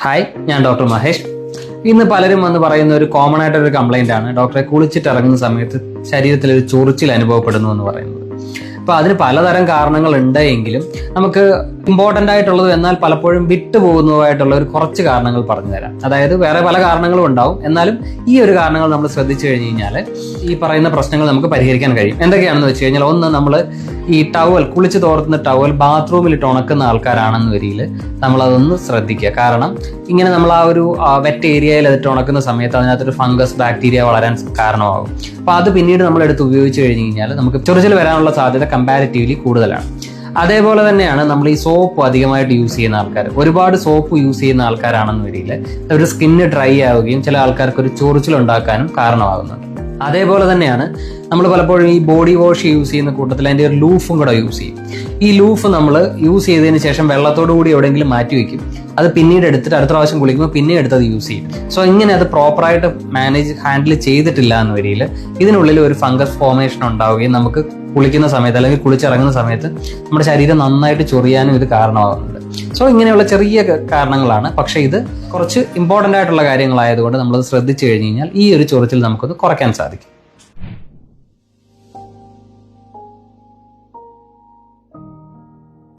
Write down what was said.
Hi, ഞാൻ doctor Mahesh. ഇന്ന് പലരും വന്ന് പറയുന്ന ഒരു കോമൺ ആയിട്ടൊരു കംപ്ലൈന്റ് ആണ് ഡോക്ടറെ കുളിച്ചിട്ട് ഇറങ്ങുന്ന സമയത്ത് ശരീരത്തിൽ ഒരു ചൊറിച്ചിൽ അനുഭവപ്പെടുന്നു എന്ന് പറയുന്നത്. അപ്പൊ അതിന് പലതരം കാരണങ്ങൾ ഉണ്ട് എങ്കിലും നമുക്ക് ഇമ്പോർട്ടന്റ് ആയിട്ടുള്ളത് എന്നാൽ പലപ്പോഴും വിട്ടുപോകുന്നതായിട്ടുള്ള ഒരു കുറച്ച് കാരണങ്ങൾ പറഞ്ഞു തരാം. അതായത് വേറെ പല കാരണങ്ങളും ഉണ്ടാവും, എന്നാലും ഈ ഒരു കാരണങ്ങൾ നമ്മൾ ശ്രദ്ധിച്ചു കഴിഞ്ഞു കഴിഞ്ഞാൽ ഈ പറയുന്ന പ്രശ്നങ്ങൾ നമുക്ക് പരിഹരിക്കാൻ കഴിയും. എന്തൊക്കെയാണെന്ന് വെച്ച് കഴിഞ്ഞാൽ, ഒന്ന്, നമ്മൾ ഈ ടവൽ, കുളിച്ച് തോർത്തുന്ന ടവൽ ബാത്റൂമിൽ ഇട്ട് ഉണക്കുന്ന ആൾക്കാരാണെന്ന് വരിയിൽ നമ്മളതൊന്ന് ശ്രദ്ധിക്കുക. കാരണം ഇങ്ങനെ നമ്മൾ ആ ഒരു വെറ്റ് ഏരിയയിൽ അതിട്ട് ഉണക്കുന്ന സമയത്ത് അതിനകത്തൊരു ഫംഗസ്, ബാക്ടീരിയ വളരാൻ കാരണമാകും. അപ്പൊ അത് പിന്നീട് നമ്മൾ എടുത്ത് ഉപയോഗിച്ച് കഴിഞ്ഞ് കഴിഞ്ഞാൽ നമുക്ക് ചൊറിച്ചിൽ വരാനുള്ള സാധ്യത കമ്പാരിറ്റീവ്ലി കൂടുതലാണ്. അതേപോലെ തന്നെയാണ് നമ്മൾ ഈ സോപ്പ് അധികമായിട്ട് യൂസ് ചെയ്യുന്ന ആൾക്കാർ, ഒരുപാട് സോപ്പ് യൂസ് ചെയ്യുന്ന ആൾക്കാരാണെന്ന് വരിയിൽ ഒരു സ്കിന്ന് ഡ്രൈ ആവുകയും ചില ആൾക്കാർക്ക് ഒരു ചൊറിച്ചിലുണ്ടാക്കാനും കാരണമാകുന്നുണ്ട്. അതേപോലെ തന്നെയാണ് നമ്മൾ പലപ്പോഴും ഈ ബോഡി വാഷ് യൂസ് ചെയ്യുന്ന കൂട്ടത്തിൽ അതിൻ്റെ ഒരു ലൂഫും കൂടെ യൂസ് ചെയ്യും. ഈ ലൂഫ് നമ്മൾ യൂസ് ചെയ്തതിന് ശേഷം വെള്ളത്തോടു കൂടി എവിടെയെങ്കിലും മാറ്റി വെക്കും. അത് പിന്നീട് എടുത്തിട്ട് അടുത്ത പ്രാവശ്യം കുളിക്കുമ്പോൾ പിന്നെ എടുത്തത് യൂസ് ചെയ്യും. സോ ഇങ്ങനെ അത് പ്രോപ്പറായിട്ട് ഹാൻഡിൽ ചെയ്തിട്ടില്ല എന്ന് വരിയിൽ ഇതിനുള്ളിൽ ഒരു ഫംഗസ് ഫോർമേഷൻ ഉണ്ടാവുകയും നമുക്ക് കുളിക്കുന്ന സമയത്ത് അല്ലെങ്കിൽ കുളിച്ചിറങ്ങുന്ന സമയത്ത് നമ്മുടെ ശരീരം നന്നായിട്ട് ചൊറിയാനും ഇത് കാരണമാകുന്നുണ്ട്. സോ ഇങ്ങനെയുള്ള ചെറിയ കാരണങ്ങളാണ്, പക്ഷേ ഇത് കുറച്ച് ഇമ്പോർട്ടൻ്റ് ആയിട്ടുള്ള കാര്യങ്ങളായതുകൊണ്ട് നമ്മളത് ശ്രദ്ധിച്ചു കഴിഞ്ഞ് കഴിഞ്ഞാൽ ഈ ഒരു ചൊറിച്ചിൽ നമുക്കത് കുറയ്ക്കാൻ സാധിക്കും.